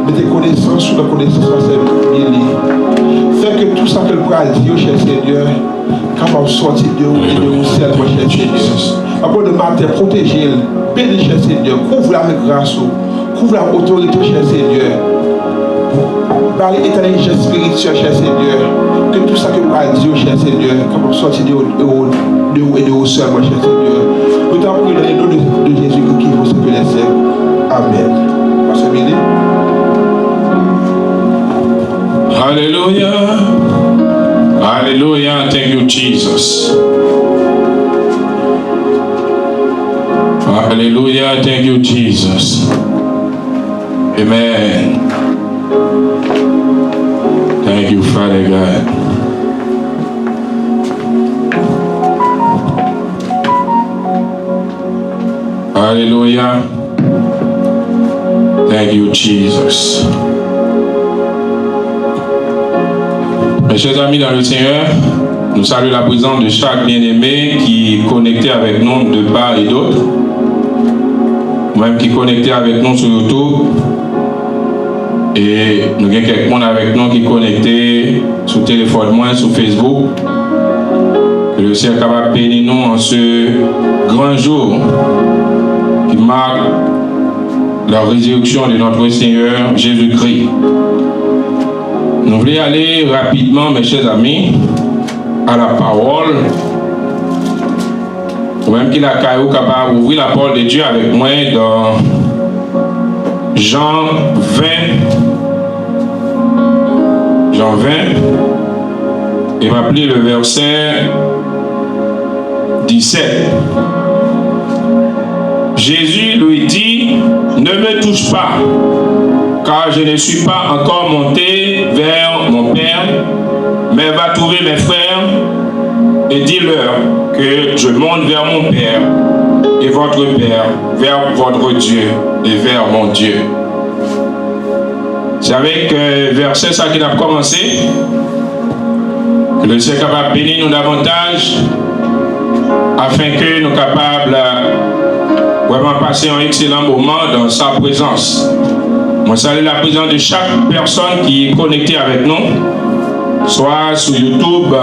mettez connaissance sur la connaissance de cette vie. Fait que tout ça que le bras dit, cher Seigneur, capable de sortir de vous et de vous servir, cher Seigneur. Après de matin, protégez-le, bénis, cher Seigneur, couvre-la avec grâce, couvre-la avec autorité, cher Seigneur. Par l'intelligence spirituelle, cher Seigneur, que tout ça que vous avez dit, cher Seigneur, capable de sortir de vous et de vous seul, cher Seigneur. Nous t'en prions dans le nom de Jésus qui vous se connaisse. Amen. Pasteur Billy. Hallelujah. Hallelujah. Thank you, Jesus. Hallelujah. Thank you, Jesus. Amen. Thank you, Father God. Hallelujah. Thank you, Jesus. Mes chers amis dans le Seigneur, nous saluons la présence de chaque bien-aimé qui est connecté avec nous de part et d'autre, même qui est connecté avec nous sur YouTube. Et nous avons quelqu'un avec nous qui est connecté sur le téléphone, moins sur Facebook. Que le Seigneur est capable de bénir nous en ce grand jour qui marque la résurrection de notre Seigneur Jésus-Christ. Nous voulons aller rapidement, mes chers amis, à la parole. Ou même qu'il a capable d'ouvrir la parole de Dieu avec moi dans Jean 20. Jean 20. Et rappelez le verset 17. Jésus lui dit, ne me touche pas, car je ne suis pas encore monté vers mon Père, mais va trouver mes frères et dis-leur que je monte vers mon Père et votre Père, vers votre Dieu et vers mon Dieu. C'est avec verset ça qu'il a commencé, que le Seigneur est capable de bénir nous davantage, afin que nous soyons capables vraiment passer un excellent moment dans sa présence. Moi, salue la présence de chaque personne qui est connectée avec nous, soit sur YouTube,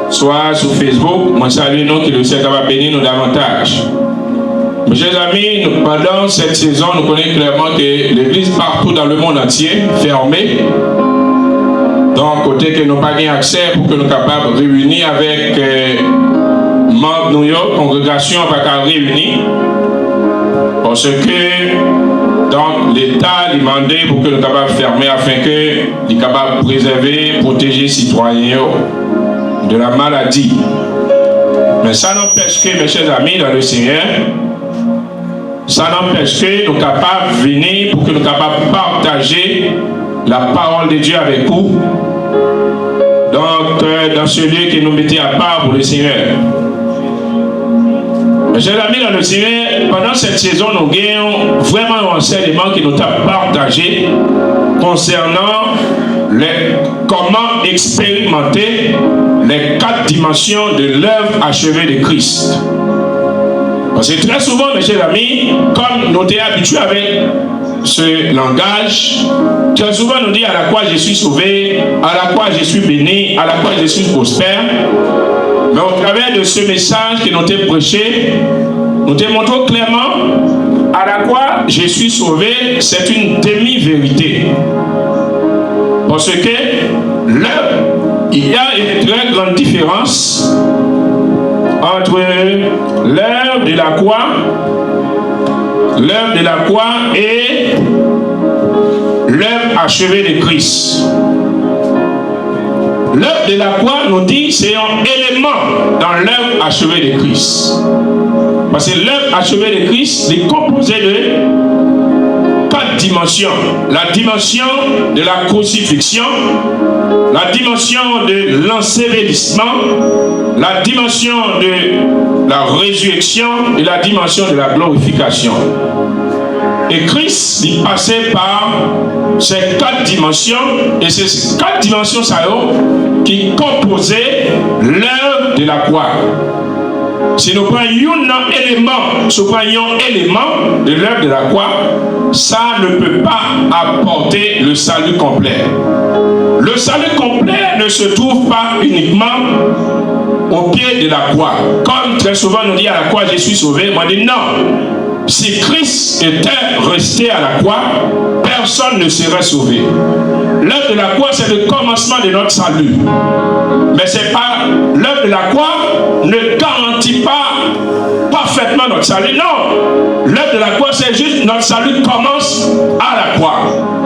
soit sur Facebook. Moi, salue nous que le Seigneur va bénir nous davantage. Mes chers amis, pendant cette saison, nous connaissons clairement que l'église partout dans le monde entier fermée. Donc, côté que nous n'avons pas accès pour que nous soyons capables de réunir avec membres de New York, congrégation pas qu'à réunir. Parce que donc l'État a demandé pour que nous soyons capables de fermer afin que nous soyons capables de préserver, protéger les citoyens de la maladie. Mais ça n'empêche que, mes chers amis, dans le Seigneur, ça n'empêche que nous sommes capables de venir pour que nous soyons capables de partager la parole de Dieu avec vous. Donc, dans ce lieu que nous mettons à part pour le Seigneur. Mes chers amis, dans le Seigneur, pendant cette saison, nous gagnons vraiment un enseignement qui nous a partagé concernant comment expérimenter les 4 dimensions de l'œuvre achevée de Christ. Parce que très souvent, mes chers amis, comme nous sommes habitués avec ce langage, très souvent nous dit à la croix je suis sauvé, à la croix je suis béni, à la croix je suis prospère. Mais au travers de ce message que nous avons prêché, nous démontrons clairement à la croix je suis sauvé, c'est une demi-vérité. Parce que là, il y a une très grande différence entre l'œuvre de la croix et l'œuvre achevée de Christ. L'œuvre de la croix nous dit c'est un élément dans l'œuvre achevée de Christ. Parce que l'œuvre achevée de Christ est composée de 4 dimensions. La dimension de la crucifixion, la dimension de l'ensevelissement, la dimension de la résurrection et la dimension de la glorification. Et Christ est passé par ces 4 dimensions, et ces 4 dimensions qui composaient l'œuvre de la croix. Si nous prenons un élément, de l'œuvre de la croix, ça ne peut pas apporter le salut complet. Le salut complet ne se trouve pas uniquement au pied de la croix. Comme très souvent on nous dit à la croix, je suis sauvé. Moi je dis non. Si Christ était resté à la croix, personne ne serait sauvé. L'œuvre de la croix, c'est le commencement de notre salut. Mais c'est pas l'œuvre de la croix ne garantit pas parfaitement notre salut. Non, l'œuvre de la croix, c'est juste notre salut commence à la croix.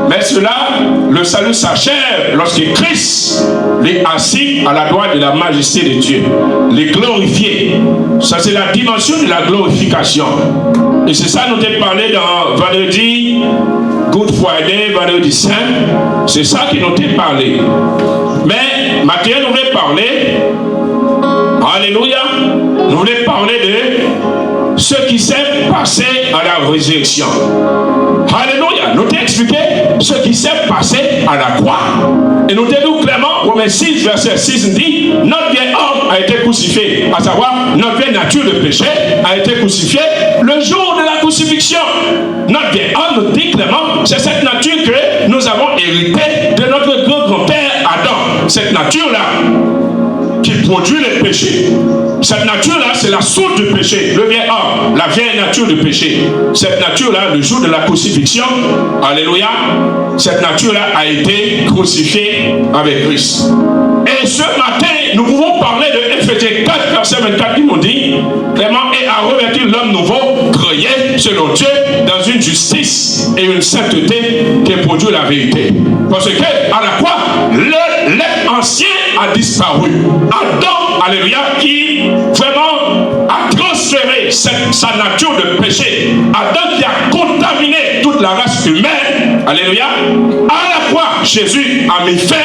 Mais cela, le salut s'achève lorsque Christ est assis à la droite de la majesté de Dieu, les glorifié. Ça, c'est la dimension de la glorification. Et c'est ça nous avons parlé dans vendredi Good Friday, vendredi Saint. C'est ça qui nous a parlé. Mais maintenant, nous voulons parler, alléluia, nous voulons parler de ce qui s'est passé à la résurrection. Alléluia, nous t'ai expliqué ce qui s'est passé à la croix. Et nous t'ai dit clairement, Romains 6, verset 6, dit, notre vieil homme a été crucifié, à savoir, notre vieille nature de péché a été crucifiée le jour de la crucifixion. Notre vieil homme, nous dit clairement, c'est cette nature que nous avons héritée de notre grand-père Adam. Cette nature-là, qui produit le péché. Cette nature-là, c'est la source du péché. Le vieil homme, la vieille nature du péché. Cette nature-là, le jour de la crucifixion, alléluia, cette nature-là a été crucifiée avec Christ. Et ce matin, nous pouvons parler de Éphésiens 4, verset 24, qui nous dit, Clément est à revêtir l'homme nouveau, créé selon Dieu, dans une justice et une sainteté qui produit la vérité. Parce que, à la croix, l'être ancien a disparu. Adam, alléluia, qui vraiment a transféré sa nature de péché. Adam qui a contaminé toute la race humaine, alléluia. À la croix, Jésus a mis fin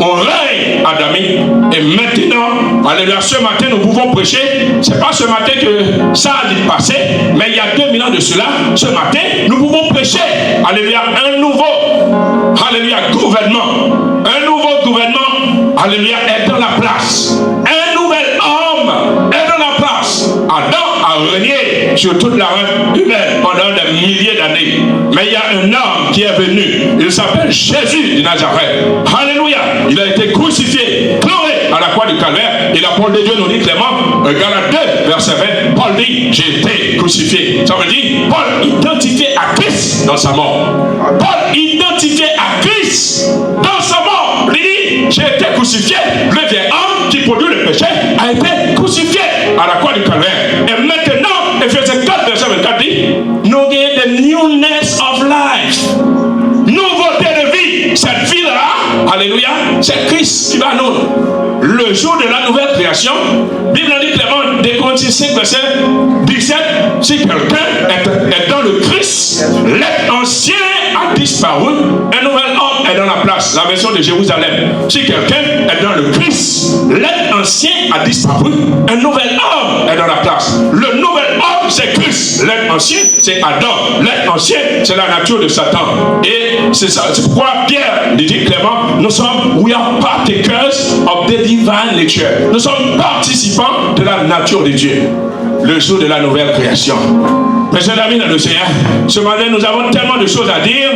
au règne adamique. Et maintenant, alléluia, ce matin, nous pouvons prêcher. C'est pas ce matin que ça a dû passer, mais il y a 2000 ans de cela, ce matin, nous pouvons prêcher, alléluia, un nouveau, alléluia, gouvernement. Un nouveau gouvernement, alléluia, est dans la place. Un nouvel homme est dans la place. Adam a régné sur toute la race humaine pendant des milliers d'années. Mais il y a un homme qui est venu. Il s'appelle Jésus de Nazareth. Alléluia. Il a été crucifié, pleuré à la croix du calvaire. Et la parole de Dieu nous dit clairement, Galates 2, verset 20, Paul dit, j'ai été crucifié. Ça veut dire, Paul identifié à Christ dans sa mort. Paul identifié à Christ dans sa mort. Il dit, j'ai été crucifié. Le vieil homme qui produit le péché a été crucifié à la croix du calvaire. Et maintenant, Éphésiens 4, verset 24 dit, nous avons the newness of life. Nouveauté de vie. Cette vie-là, alléluia, c'est Christ qui va nous. Le jour de la nouvelle création, Bible dit clairement, des Corinthiens 5, verset 17, si quelqu'un est dans le Christ, l'être ancien a disparu, un nouvel homme est dans la place. La version de Jérusalem. Si quelqu'un est dans le Christ, l'être ancien a disparu, un nouvel homme est dans la place. Le nouvel homme, c'est Christ. L'être ancien, c'est Adam. L'être ancien, c'est la nature de Satan. Et c'est ça. C'est pourquoi Pierre dit clairement, nous sommes, we are partakers of the divine nature. Nous sommes participants de la nature de Dieu. Le jour de la nouvelle création. Mes chers amis dans le Seigneur, ce matin nous avons tellement de choses à dire.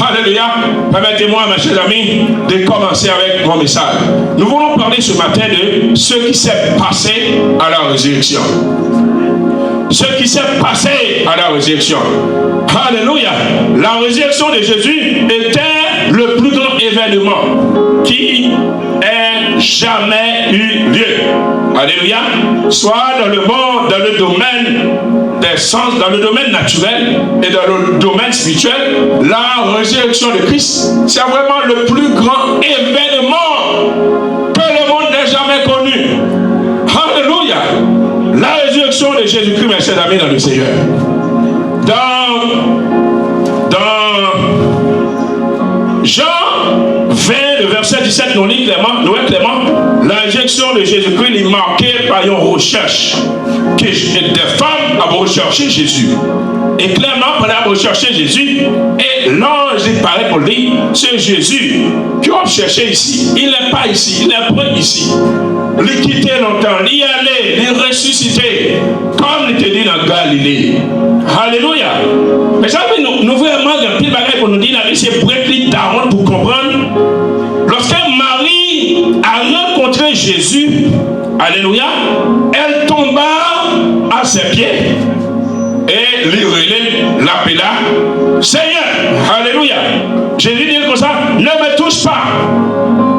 Alléluia. Permettez-moi, mes chers amis, de commencer avec mon message. Nous voulons parler ce matin de ce qui s'est passé à la résurrection. Ce qui s'est passé à la résurrection. Alléluia. La résurrection de Jésus était le plus grand événement qui ait jamais eu lieu. Alléluia. Soit dans le monde, dans le domaine des sens, dans le domaine naturel et dans le domaine spirituel, la résurrection de Christ, c'est vraiment le plus grand événement que le monde n'ait jamais connu. Alléluia. La résurrection de Jésus-Christ, mes chers amis dans le Seigneur. Dans Jean 20, le verset 17, nous lit clairement, l'injection de Jésus-Christ est marquée par une recherche. Que des femmes ont recherché Jésus. Et clairement, pendant qu'ils recherché Jésus, et l'ange paraît pour lui, c'est Jésus qui a cherché ici. Il n'est pas ici, il n'est pas ici. Il quitté longtemps, il allait, il ressuscité, comme il était dit dans Galilée. Alléluia. Mais ça, nous vraiment, il y a un petit bagage pour nous dire, c'est pour être d'argent pour comprendre. Lorsque Marie a rencontré Jésus, alléluia, elle tomba à ses pieds et lui l'appela Seigneur. Alléluia. Jésus dit comme ça, ne me touche pas,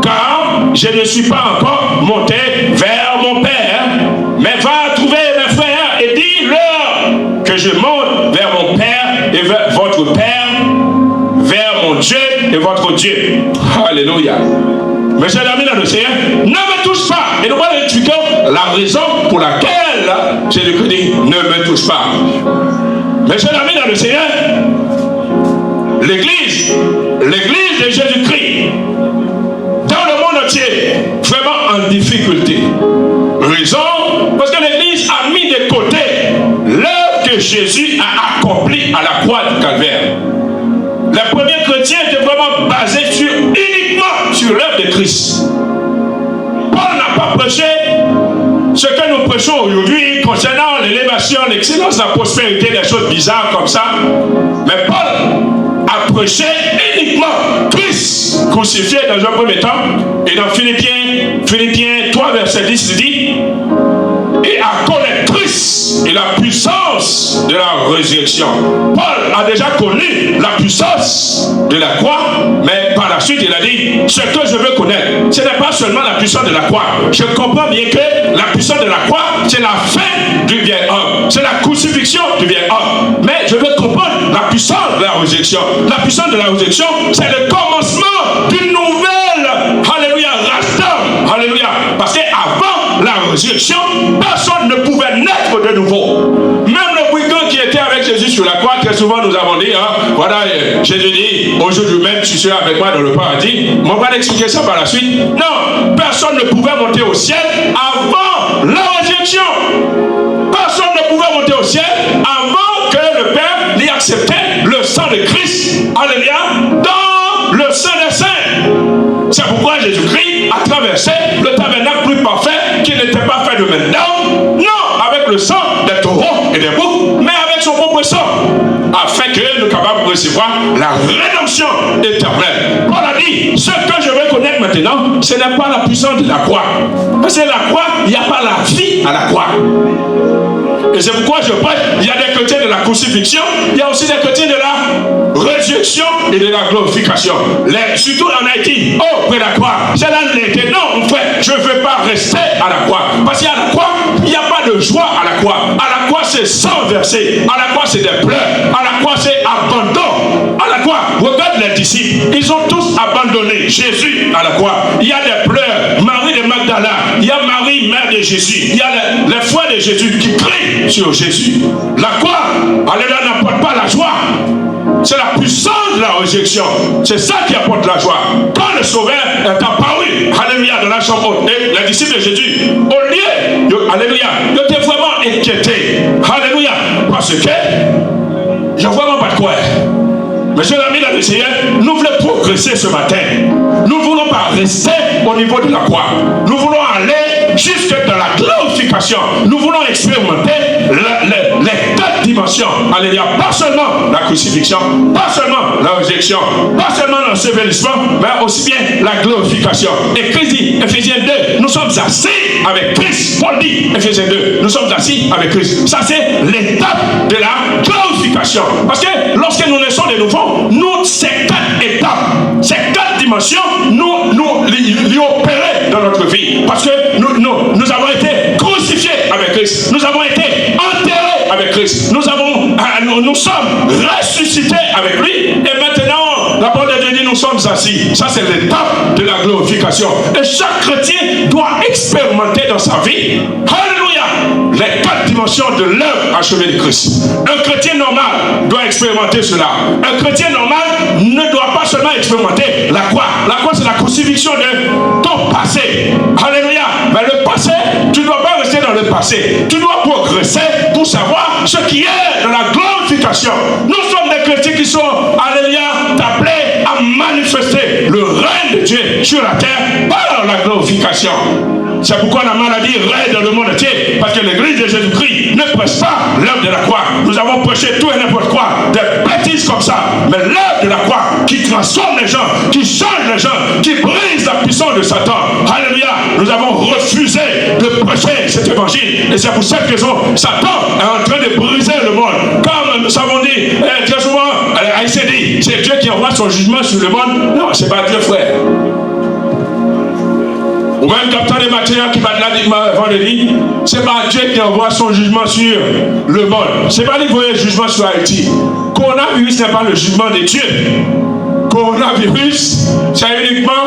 car je ne suis pas encore monté vers mon Père, mais va trouver mes frères et dis-leur que je monte vers mon Père et vers votre Père, vers mon Dieu et votre Dieu. Alléluia. Monsieur l'ami dans le Seigneur, ne me touche pas. Et nous allons expliquer la raison pour laquelle Jésus-Christ dit ne me touche pas. Monsieur l'ami dans le Seigneur, l'église de Jésus-Christ, dans le monde entier, vraiment en difficulté. Raison, parce que l'église a mis de côté l'œuvre que Jésus a accomplie à la croix du Calvaire. Les premiers chrétiens étaient vraiment basés uniquement sur l'œuvre de Christ. Paul n'a pas prêché ce que nous prêchons aujourd'hui concernant l'élévation, l'excellence, la prospérité, des choses bizarres comme ça. Mais Paul a prêché uniquement Christ crucifié dans un premier temps. Et dans Philippiens 3, verset 10, il dit et à connaître Christ et la puissance de la résurrection. Paul a déjà connu la puissance de la croix, mais par la suite il a dit ce que je veux connaître, ce n'est pas seulement la puissance de la croix. Je comprends bien que la puissance de la croix, c'est la fin du vieil homme, c'est la crucifixion du vieil homme. Mais je veux comprendre la puissance de la résurrection. La puissance de la résurrection, c'est le commencement d'une nouvelle, alléluia, race d'homme. Alléluia. Parce qu'avant la résurrection, personne ne pouvait naître de nouveau. Même le brigand qui était avec Jésus sur la croix, très souvent nous avons dit, voilà, Jésus dit, aujourd'hui même tu seras avec moi dans le paradis. Mais on va expliquer ça par la suite. Non, personne ne pouvait monter au ciel avant la résurrection. Personne ne pouvait monter au ciel avant que le Père l'ait accepté le sang de Christ. Alléluia. Dans le Saint des Saints. C'est pourquoi Jésus-Christ a traversé le tabernacle plus parfait qui n'était pas fait de main d'homme. Non, avec le sang des taureaux et des boucs, mais avec son propre sang, afin que nous soyons capables de recevoir la rédemption éternelle. Paul a dit, ce que je veux connaître maintenant, ce n'est pas la puissance de la croix. Parce que la croix, il n'y a pas la vie à la croix. Et c'est pourquoi je prêche, il y a des chrétiens de la crucifixion, il y a aussi des chrétiens de la résurrection et de la glorification. Surtout en Haïti, oh, près de la croix, c'est là l'été. Non, mon frère, je ne veux pas rester à la croix. Parce qu'à la croix, il n'y a pas de joie à la croix. À la croix, c'est sang versé. À la croix, c'est des pleurs. À la croix, c'est abandon. À la croix, regarde les disciples. Ils ont tous abandonné Jésus à la croix. Il y a des pleurs. Marie de Magdala. Il y a Marie, mère de Jésus. Il y a les frères de Jésus qui crient sur Jésus. La croix, alléluia, n'apporte pas la joie. C'est la puissance de la résurrection. C'est ça qui apporte la joie. Quand le Sauveur est apparu, alléluia, dans la chambre haute, et les disciples de Jésus, au lieu, alléluia, ils étaient vraiment inquiétés. Alléluia. Parce que, il n'y a vraiment pas de quoi. Monsieur l'ami dans le Seigneur, nous voulons progresser ce matin. Nous ne voulons pas rester au niveau de la croix. Nous voulons aller jusque dans la glorification. Nous voulons expérimenter les 4 dimensions. Alléluia. Pas seulement la crucifixion, pas seulement la résurrection, pas seulement l'ensevelissement, mais aussi bien la glorification. Et Christ dit, Ephésiens 2, nous sommes assis avec Christ. Paul dit, Ephésiens 2, nous sommes assis avec Christ. Ça, c'est l'étape de la glorification. Parce que lorsque nous naissons de nouveau, nous, ces 4 étapes, ces 4 dimensions, nous les opérer dans notre vie. Parce que nous avons été crucifiés avec Christ. Nous avons été enterrés avec Christ. Nous sommes ressuscités avec lui. Et maintenant, la parole de Dieu dit, nous sommes assis. Ça, c'est l'étape de la glorification. Et chaque chrétien doit expérimenter dans sa vie, alléluia, les 4 dimensions de l'œuvre achevée de Christ. Un chrétien normal doit expérimenter cela. Un chrétien normal ne doit pas seulement expérimenter la croix. La croix, c'est la crucifixion de ton passé. Alléluia. passer. Tu dois progresser pour savoir ce qui est dans la glorification. Nous sommes des chrétiens qui sont, alléluia, appelés à manifester le règne de Dieu sur la terre par la glorification. C'est pourquoi la maladie règne dans le monde entier, parce que l'église de Jésus-Christ ne prêche pas l'œuvre de la croix. Nous avons prêché tout et n'importe quoi, des bêtises comme ça, mais l'œuvre de la croix qui transforme les gens, qui change les gens, qui brise la puissance de Satan. Alléluia, nous avons refusé de prêcher cet évangile, et c'est pour cette raison Satan est en train de briser le monde. Comme nous avons dit très souvent, il s'est dit, c'est Dieu qui envoie son jugement sur le monde. Non, c'est pas Dieu, frère. Ou même capteur de matière qui va de là vendredi, c'est pas Dieu qui envoie son jugement sur le monde. C'est pas lui qui envoie le jugement sur Haïti. Coronavirus n'est pas le jugement de Dieu. Coronavirus, c'est uniquement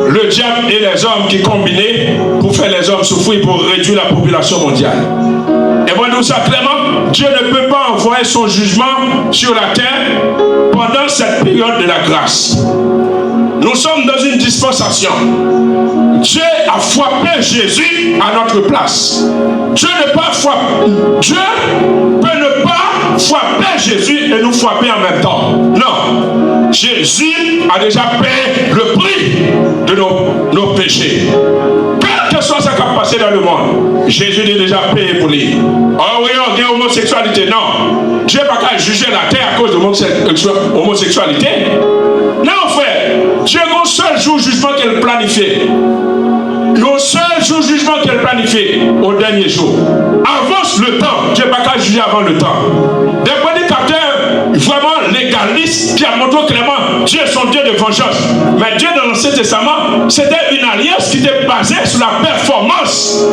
le diable et les hommes qui combinaient pour faire les hommes souffrir, pour réduire la population mondiale. Et moi, nous savons clairement, Dieu ne peut pas envoyer son jugement sur la terre pendant cette période de la grâce. Nous sommes dans une dispensation. Dieu a frappé Jésus à notre place. Dieu peut ne pas frapper Jésus et nous frapper en même temps. Non. Jésus a déjà payé le prix de nos péchés. Quel que soit ce qui a passé dans le monde, Jésus a déjà payé pour lui. Oh oui, on a homosexualité. Non. Dieu n'a pas qu'à juger la terre à cause de l'homosexualité. Non, frère. Dieu a un seul jour jugement qu'elle planifie. Le seul jour jugement qu'elle planifie au dernier jour. Avance le temps. Dieu n'a pas qu'à juger avant le temps. Des prédicateurs vraiment légalistes qui a montré clairement Dieu est son Dieu de vengeance. Mais Dieu dans l'Ancien Testament, c'était une alliance qui était basée sur la performance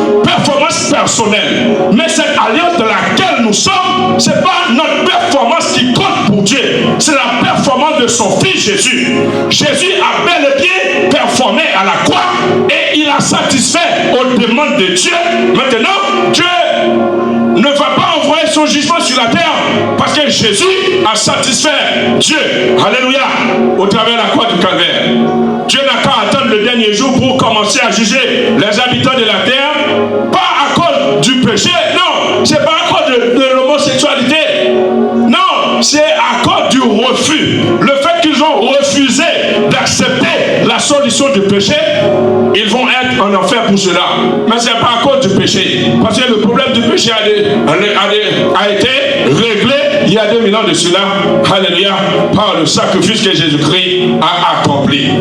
personnelle. Mais cette alliance dans laquelle nous sommes, ce n'est pas notre performance qui compte pour Dieu. C'est la performance de son Fils Jésus. Jésus a bel et bien performé à la croix et il a satisfait aux demandes de Dieu. Maintenant, Dieu ne va pas envoyer son jugement sur la terre parce que Jésus a satisfait Dieu. Alléluia. Au travers de la croix du calvaire. Dieu n'a qu'à attendre le dernier jour pour commencer à juger les habitants de la terre. Pas à cause du péché. Non. C'est pas à cause de l'homosexualité. Non. C'est à cause du refus. Le fait qu'ils ont refusé d'accepter la solution du péché, ils vont être en enfer pour cela. Mais ce n'est pas à cause du péché. Parce que le problème du péché a été réglé il y a 2000 ans de cela. Alléluia. Par le sacrifice que Jésus-Christ a accompli.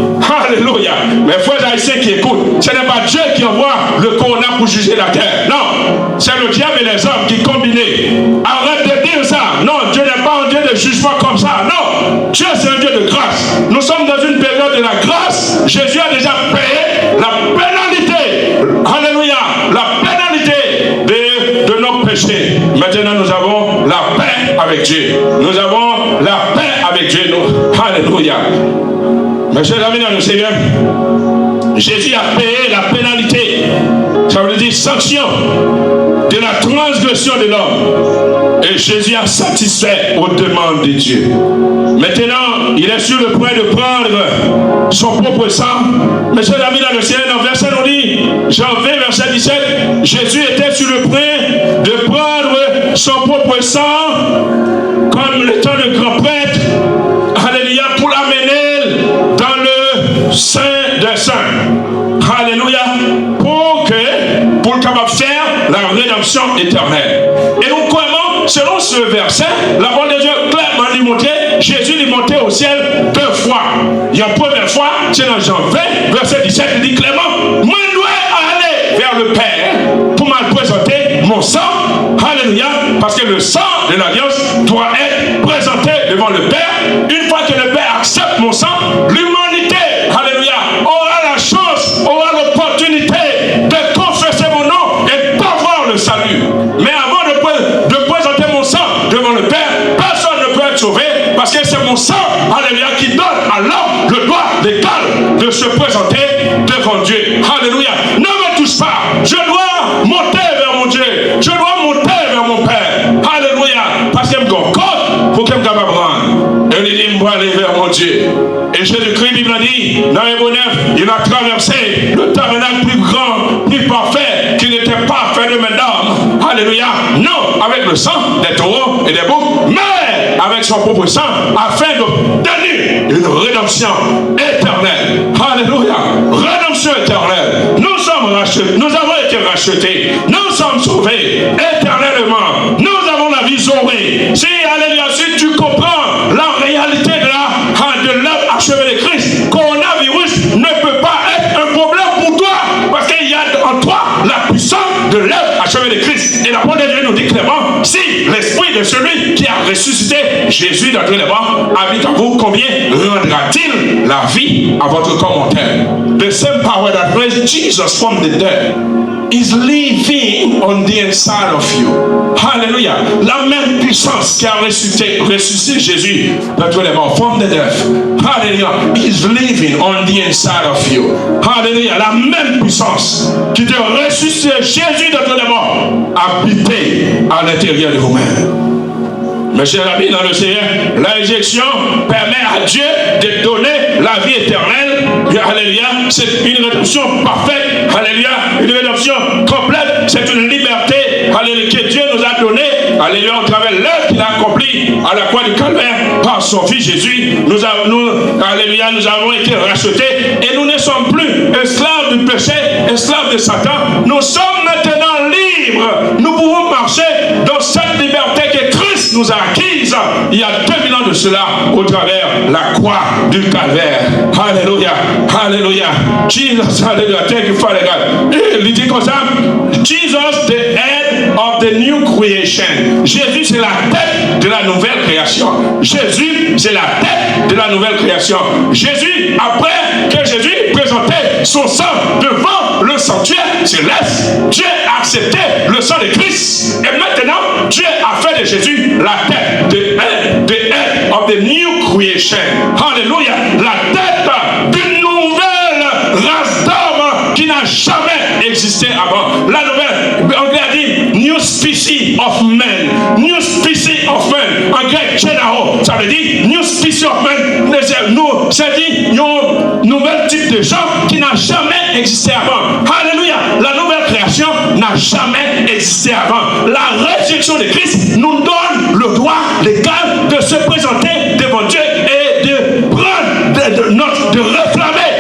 Alléluia. Mes frères haïtiens qui écoutent, ce n'est pas Dieu qui envoie le corona pour juger la terre. Non. C'est le diable et les hommes qui combinent. Arrête de dire ça. Non, Dieu n'est pas un Dieu de jugement comme ça. Non. Dieu c'est un Dieu de grâce. Nous sommes dans une période de la grâce. Jésus a déjà payé la pénalité. Alléluia. La pénalité de nos péchés. Maintenant nous avons la paix avec Dieu. Nous avons la paix avec Dieu. Alléluia. Mes chers amis dans le Seigneur, Jésus a payé la pénalité. Ça veut dire sanction de la transgression de l'homme. Et Jésus a satisfait aux demandes de Dieu. Maintenant, il est sur le point de prendre son propre sang. Mes chers amis dans le ciel, dans le verset nous dit, Jean 20, verset 17, Jésus était sur le point de prendre son propre sang comme l'étant le grand prêtre. Alléluia, pour l'amener dans le Saint des Saints. Alléluia, pour capable faire la rédemption éternelle. Et donc, comment, selon ce verset, la parole de Dieu clairement lui montrait, Jésus lui montait au ciel 2 fois. Il y a la première fois, c'est dans Jean 20, verset 17, il dit clairement, moi je dois aller vers le Père pour me présenter mon sang. Alléluia, parce que le sang de l'alliance doit être présenté devant le Père. Une fois que le Père accepte mon sang, l'humanité, alléluia, aura la chance, aura l'opportunité de confesser mon nom et d'avoir le salut. Mais avant de présenter mon sang devant le Père, personne ne peut être sauvé parce que c'est mon sang, alléluia, qui donne à l'homme le droit légal de se présenter devant Dieu. Alléluia. Ne me touche pas. Je dois monter vers mon Dieu. Je dois monter vers mon Père. Alléluia. Parce qu'il me concorde pour qu'il me capable rendre. Et il dit, moi aller vers mon Dieu. Et Jésus-Christ, Bible a dit, dans Hébreux 9, il a traversé le tabernacle plus grand, plus parfait, qui n'était pas fait de main d'homme. Alléluia. Non avec le sang des taureaux et des boucs, mais avec son propre sang, afin d'obtenir une rédemption éternelle. Alléluia. Rédemption éternelle. Nous sommes rachetés, nous avons été rachetés, nous sommes sauvés éternellement. Nous avons la vie sauvée. Si, alléluia, si tu comprends la réalité de l'œuvre achevée de Christ, coronavirus ne peut pas être un problème pour toi, parce qu'il y a en toi la puissance de l'œuvre achevée de Christ. Et la parole de Dieu nous dit clairement, si l'esprit de celui qui a ressuscité Jésus d'entre les morts habite en vous, combien rendra-t-il la vie à votre corps mortel? The same power that raised Jesus from the dead is living on the inside of you. Hallelujah. La même puissance qui a ressuscité Jésus d'entre les morts, from the dead. Hallelujah. Is living on the inside of you. Hallelujah. La même puissance qui te ressuscité Jésus d'entre les morts habité à l'intérieur de vous-mêmes. Mes chers amis, dans le Seigneur, la résurrection permet à Dieu de donner la vie éternelle. Alléluia. C'est une rédemption parfaite. Alléluia. Une rédemption complète. C'est une liberté. Alléluia. Que Dieu nous a donnée. Alléluia. Au travers de l'œuvre qu'il a accomplie à la croix du Calvaire par son Fils Jésus. Alléluia. Nous avons été rachetés. Et nous ne sommes plus esclaves du péché, esclaves de Satan. Nous sommes maintenant libres. Nous pouvons marcher dans cette liberté que Christ nous a acquise il y a 2000 ans de cela au travers la croix du Calvaire. Alléluia, alléluia. Jesus, alléluia. Thank you, Father God. Il dit comme ça, Jesus, the head of the new creation. Jésus, c'est la tête de la nouvelle création. Jésus, c'est la tête de la nouvelle création. Jésus, après que Jésus présentait son sang devant le sanctuaire céleste, Dieu a accepté le sang de Christ. Et maintenant, Dieu a fait de Jésus la tête, the head of the new creation. Hallelujah. La tête d'une nouvelle race d'hommes qui n'a jamais existé avant. La nouvelle, anglais a dit new species of men. New species of men. En grec, généraux, ça veut dire new species of men. C'est-à-dire un nouvel type de gens qui n'a jamais existé avant. Alléluia. La nouvelle création n'a jamais existé avant. La résurrection de Christ nous donne le droit légal de se présenter devant Dieu et de prendre, de réclamer,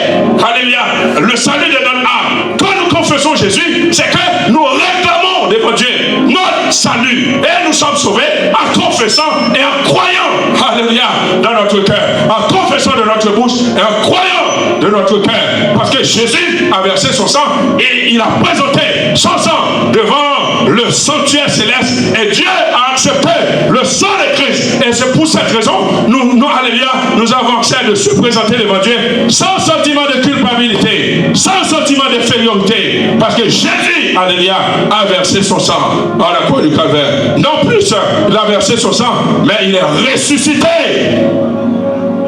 alléluia, le salut de notre âme. Quand nous confessons Jésus, c'est que nous réclamons devant Dieu notre salut. Et nous sommes sauvés en confessant et en croyant, alléluia, dans notre cœur. En confessant de notre bouche et en croyant de notre cœur. Parce que Jésus a versé son sang et il a présenté son sang devant le sanctuaire céleste. Et Dieu a accepté le sang de Christ. Et c'est pour cette raison, alléluia, nous avons accès de se présenter devant Dieu sans sentiment de culpabilité, sans sentiment d'infériorité. Parce que Jésus, alléluia, a versé son sang à la croix du Calvaire. Non plus, il a versé son sang, mais il est ressuscité.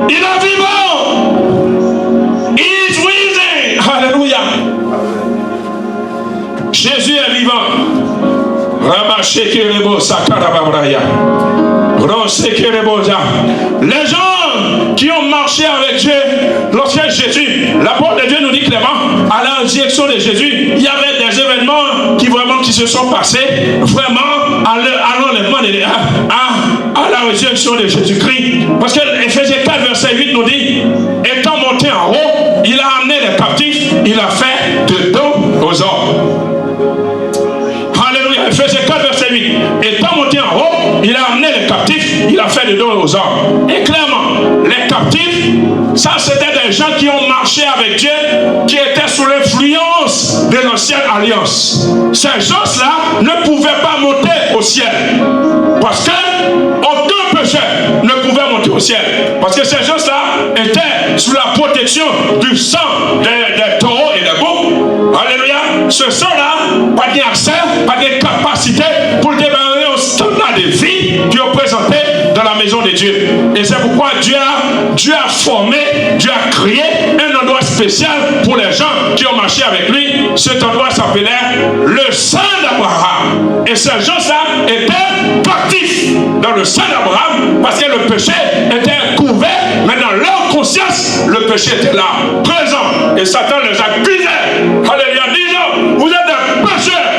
Il est vivant. He is risen. Alléluia. Jésus est vivant. Les gens qui ont marché avec Dieu, lorsque Jésus, la parole de Dieu nous dit clairement, à la résurrection de Jésus, il y avait des événements qui se sont passés vraiment à l'enlèvement à la résurrection de Jésus-Christ. Parce que Ephésiens 4, verset 8 nous dit, étant monté en haut, il a amené les captifs, il a fait de dos aux hommes. Alléluia. Ephésiens 4, verset 8. Étant monté en haut, il a amené les captifs, il a fait de dos aux hommes. Et clairement, les captifs, ça c'était des gens qui ont marché avec Dieu, qui étaient sous l'influence de l'ancienne alliance. Ces gens-là ne pouvaient pas monter au ciel. Parce que aucun pécheur ne pouvait monter au ciel. Parce que ces gens-là étaient sous la protection du sang des taureaux et des boucs. Alléluia. Ce sang-là, pas d'accès, pas de capacité pour démarrer au standard de vie qui est présenté dans la maison de Dieu. Et c'est pourquoi Dieu a formé, Dieu a créé un endroit spécial pour les gens qui ont marché avec lui. Cet endroit s'appelait le sang d'Abraham. Et ces gens-là étaient captifs dans le sang d'Abraham parce que le péché était couvert, mais dans leur conscience, le péché était là, présent. Et Satan les accusait. Alléluia, disant, vous êtes des pécheurs.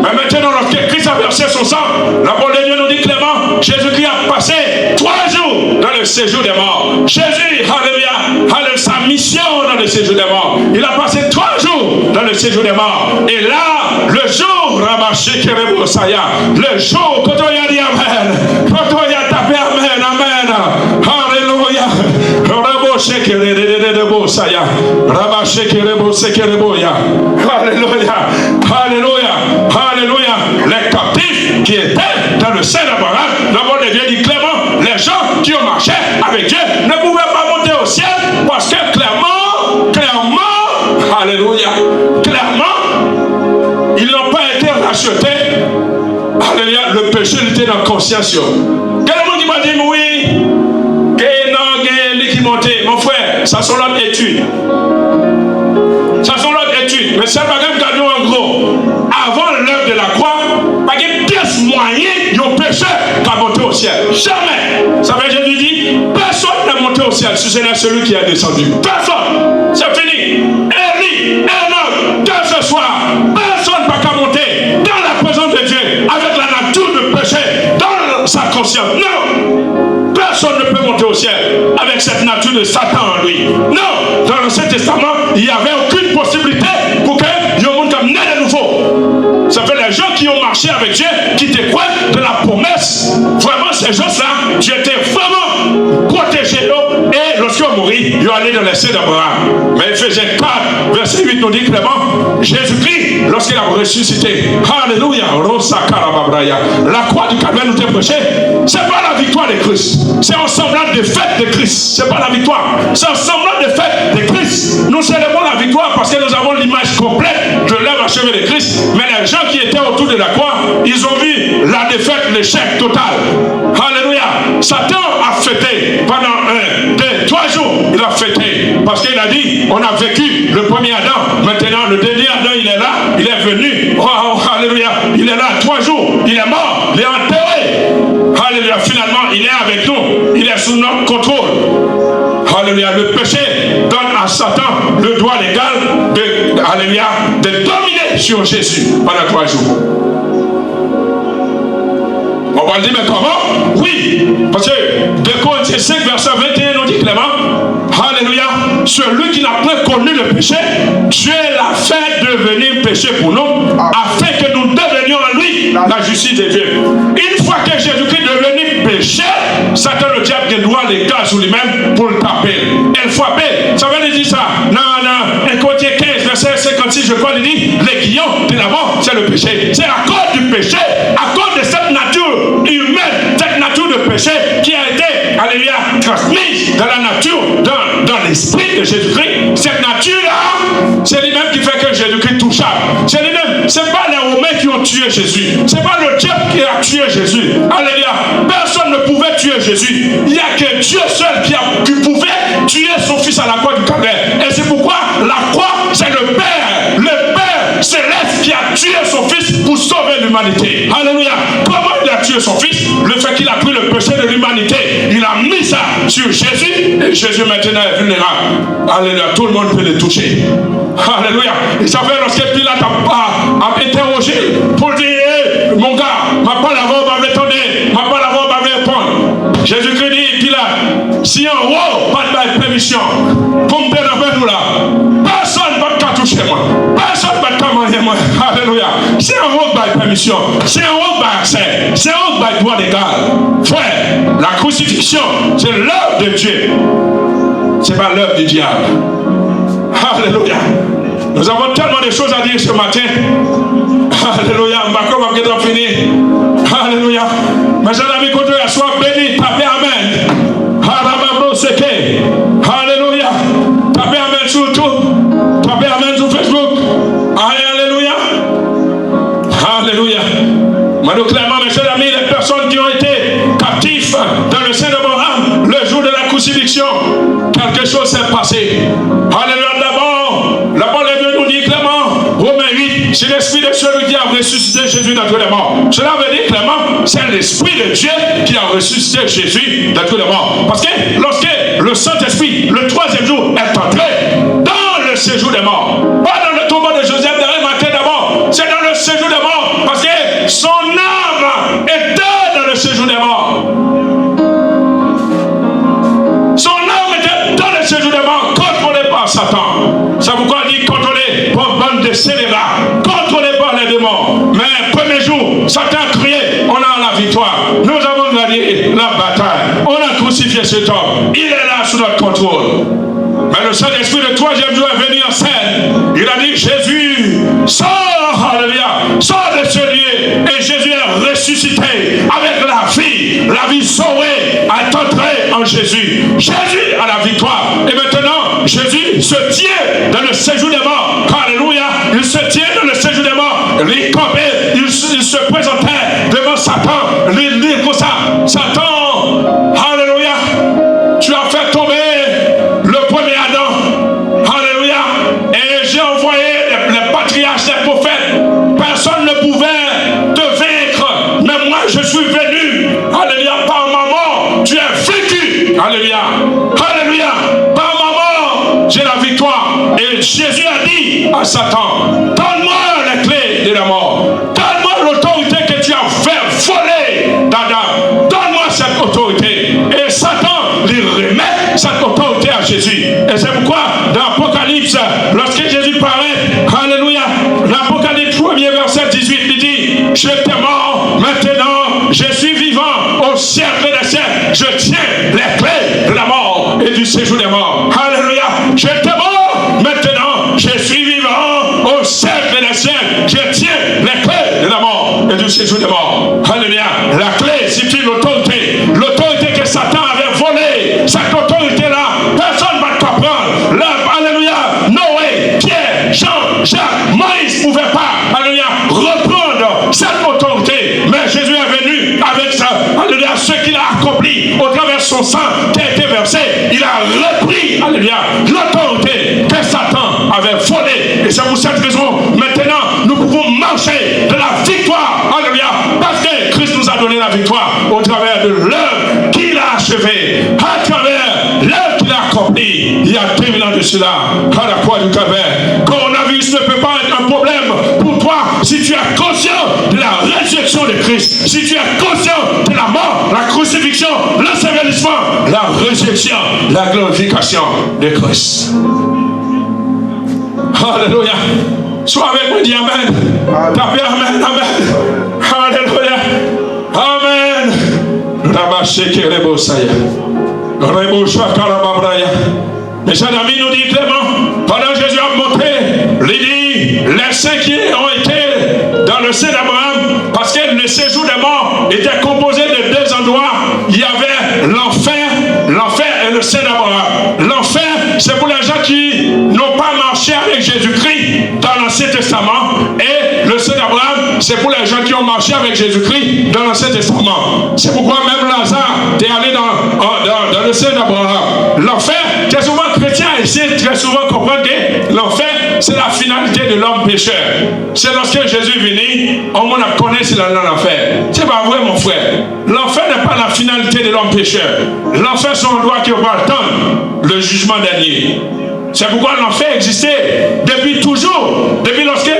Mais maintenant, lorsque Christ versé son sang. La parole de Dieu nous dit clairement, Jésus-Christ a passé 3 jours dans le séjour des morts. Jésus, alléluia, a sa mission dans le séjour des morts. Il a passé 3 jours dans le séjour des morts. Et là, le jour, le jour, quand on y a dit Amen, quand on y a tapé Amen, Amen, alléluia. Alléluia, alléluia, alléluia. Les captifs qui étaient dans le sein d'Abraham, la parole de Dieu dit clairement, les gens qui ont marché avec Dieu ne pouvaient pas monter au ciel parce que clairement, alléluia, clairement, ils n'ont pas été rachetés. Alléluia, le péché était dans la conscience. Quel monde qui m'a dit oui? Qui montait, mon frère, ça sont l'autre étude. Ça sont l'autre étude. Mais c'est pas comme cadeau en gros. Avant l'œuvre de la croix, pas qu'il y ait des moyens de péché qu'à monter au ciel. Jamais. Ça veut dire, Jésus dit, personne n'a monté au ciel si ce n'est celui qui est descendu. Personne. C'est fini. Élie, Enoch, que ce soit, personne n'a qu'à monter dans la présence de Dieu avec la nature de péché dans sa conscience. Non. Personne ne peut monter au ciel avec cette nature de Satan en lui. Non, dans l'Ancien Testament, il n'y avait aucune possibilité pour que le monde comme né de nouveau. Ça fait les gens qui ont marché avec Dieu, qui te croient de la promesse. Vraiment, ces gens-là, Dieu était vraiment protégé. Et lorsqu'ils ont mouru, ils ont allé dans les seins d'Abraham. Mais Ephésiens 4, verset 8 nous dit clairement, Jésus-Christ, lorsqu'il a ressuscité, alléluia, la croix du Calvaire nous est prêchée. Ce n'est pas la victoire de Christ. C'est un semblant de fête de Christ. Ce n'est pas la victoire. C'est un semblant de fête de Christ. Nous célébrons la victoire parce que nous avons l'image complète de l'œuvre achevée de Christ. Mais les gens qui étaient autour de la croix, ils ont vu la défaite, l'échec total. Alléluia. Satan a fêté pendant 3 jours. Il a fêté parce qu'il a dit, on a vécu le premier Adam. Maintenant, le dernier Adam, il est là. Il est venu. Oh, alléluia. Il est là 3 jours. Il est mort. Il est enterré. Alléluia. Finalement, il est avec nous. Il est sous notre contrôle. Alléluia. Le péché donne à Satan le droit légal de dominer sur Jésus pendant 3 jours. On va le dire, mais comment? Oui, parce que 2 Corinthiens 5, verset 21 nous dit clairement, alléluia, celui qui n'a pas connu le péché, Dieu l'a fait devenir péché pour nous, afin que nous devenions en lui la justice de Dieu. Une fois que Jésus-Christ est devenu péché, Satan, le diable, il doit les gars sur lui-même pour le taper. Et le frapper. Ça veut dire ça. Non, 1 Corinthiens 15, verset 56, je crois, il dit, les guillons de l'avant, c'est le péché. C'est à cause du péché, à cause de cette nature humaine, cette nature de péché qui a été, alléluia, transmise dans la nature, dans l'esprit de Jésus-Christ. Cette nature-là, c'est lui-même qui fait que Jésus-Christ est touchable. C'est lui-même. Ce n'est pas les Romains qui ont tué Jésus. Ce n'est pas le diable qui a tué Jésus. Alléluia. Personne ne pouvait tuer Jésus. Il n'y a que Dieu seul qui pouvait tuer son fils à la croix du Calvaire. Et c'est pourquoi la croix, c'est le Père céleste qui a tué son fils pour sauver l'humanité. Alléluia. Comment il a tué son fils? Le fait qu'il a pris le péché de l'humanité, il a mis ça sur Jésus, et Jésus maintenant est vulnérable. Alléluia. Tout le monde peut le toucher. Alléluia. Et ça fait lorsque Pilate a interrogé pour dire, hey, mon gars, ma pas la robe avait tourné, ma pas la robe avait répondre. Jésus-Christ dit, Pilate, si en haut, pas de permission, pour me faire avec nous là, personne ne va te toucher moi. Personne ne va te commander moi. Alléluia. C'est en haut de permission, c'est en haut de accès, c'est en haut de droit légal. Frère, la crucifixion, c'est l'œuvre de Dieu. C'est pas l'œuvre du diable. Alléluia. Nous avons tellement de choses à dire ce matin. Alléluia. Mbako va peut-être finir. Alléluia. Mes amis, quand tu sois béni, tapez Amen. Alléluia. Tapez Amen sur tout. Tapez Amen sur Facebook. Alléluia. Alléluia. Maintenant, clairement, mes chers amis, les personnes qui ont été captives dans le sein d'Abraham, le jour de la crucifixion, quelque chose s'est passé. Alléluia. D'abord, la parole de Dieu nous dit clairement, Romains 8, c'est l'esprit de celui qui a ressuscité Jésus d'entre les morts. Cela veut dire clairement, c'est l'esprit de Dieu qui a ressuscité Jésus d'entre les morts. Parce que lorsque le Saint-Esprit, le 3e jour, est entré dans le séjour des morts, pas dans le tombeau de Joseph d'Arimathée d'abord, c'est dans le séjour des morts, parce que son âme Satan. C'est pourquoi il dit contrôlé par bande de scélérats, contrôlé par les démons. Mais premier jour, Satan a crié, on a la victoire. Nous avons gagné la bataille. On a crucifié cet homme. Il est là sous notre contrôle. Mais le Saint-Esprit, le troisième jour, est venu en scène. Il a dit, Jésus, sors, alléluia, sors de ce lieu. Et Jésus est ressuscité avec la vie sauvée, est entrée en Jésus. Jésus a la victoire. Et maintenant, Jésus se tient dans le séjour des morts. Alléluia, il se tient dans le séjour des morts. Il se présentait devant Satan. Il dit comme ça, Satan, alléluia, tu as fait tomber le premier Adam. Alléluia. Et j'ai envoyé les patriarches, les prophètes. Personne ne pouvait te vaincre. Mais moi, je suis venu. Alléluia. Par ma mort, tu es vaincu. Alléluia. Alléluia. Par ma mort, j'ai la victoire. Et Jésus a dit à Satan, donne-moi les clés de la mort. Donne-moi l'autorité que tu as fait voler d'Adam. Donne-moi cette autorité. Et Satan lui remet cette autorité à Jésus. Et c'est pourquoi dans l'Apocalypse, lorsque Jésus paraît, alléluia, l'Apocalypse 1er verset 18, il dit, j'étais mort, maintenant je suis vivant au siècle des siècles. Je tiens les clés de la mort et du séjour des morts. Alléluia, j'étais mort, maintenant je suis vivant au siècle des siècles. Je tiens les clés de la mort et du séjour des morts. Alléluia, la clé c'est l'autorité. L'autorité que Satan avait volée. Cette autorité-là, personne ne va t'apprendre. Alléluia, Noé, Pierre, Jean, Jacques, Moïse ne pouvaient pas, alléluia, reprendre cette autorité. Mais Jésus est venu avec ça, alléluia, ce qu'il a accompli au travers de son sang qui a été versé. Il a repris, alléluia, l'autorité que Satan avait volée. Et c'est pour cette raison, maintenant, nous pouvons marcher de la victoire, alléluia, parce que Christ nous a donné la victoire au travers de l'œuvre qu'il a achevée, à travers l'œuvre qu'il a accomplie. Il y a 2000 ans de cela, à la croix du Calvaire. Coronavirus ne peut pas être un problème pour toi si tu es conscient de la résurrection de Christ, si tu es conscient de la mort, la crucifixion, l'ensevelissement, la résurrection, la glorification de Christ. Alléluia. Sois avec moi, dis Amen. Tapez Amen, Amen. Alléluia. Amen. Mes chers amis, nous dit Clément, pendant que Jésus a monté, il dit, les saints qui ont été dans le sein d'Abraham, parce que le séjour des morts était composé de deux endroits. Il y avait l'enfer et le sein d'Abraham. L'enfer, c'est pour les gens qui n'ont pas marché avec Jésus-Christ dans l'Ancien Testament, et le sein d'Abraham, c'est pour les gens qui ont marché avec Jésus-Christ dans l'Ancien Testament. C'est pourquoi même Lazare est allé dans le sein d'Abraham. L'enfer, très souvent chrétiens essaient très souvent de comprendre que l'enfer, c'est la finalité de l'homme pécheur. C'est lorsque Jésus est venu, on m'a connaît c'est dans l'enfer. C'est pas vrai, mon frère. L'enfer n'est pas la finalité de l'homme pécheur. L'enfer, c'est un endroit qui va attendre le jugement dernier. C'est pourquoi l'enfer existait depuis toujours, depuis lorsque